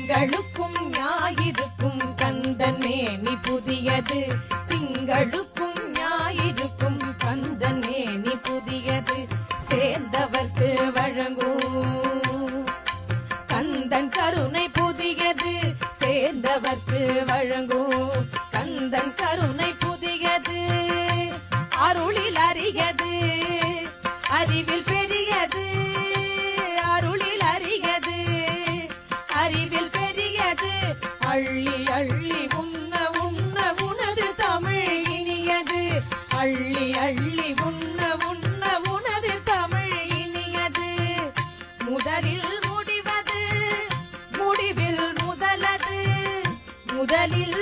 திங்களுக்கும் ஞாயிறுக்கும் கந்தன் மேனி புதியது திங்களுக்கும் ஞாயிறுக்கும் கந்தன் மேனி புதியது சேர்ந்தவர்க்கு வழங்கும் கந்தன் கருணை புதியது சேர்ந்தவர்க்கு வழங்கும் கந்தன் கருணை புதியது அருளில் அறியது அறிவில் பெரியது அருளில் அறியது அறிவில் பெரியது அள்ளி அள்ளி உண்ண உண்ண உனது தமிழ் இனியது அள்ளி அள்ளி உண்ண உண்ண உனது தமிழ் இனியது முதலில் முடிவது முடிவில் முதலது முதலில்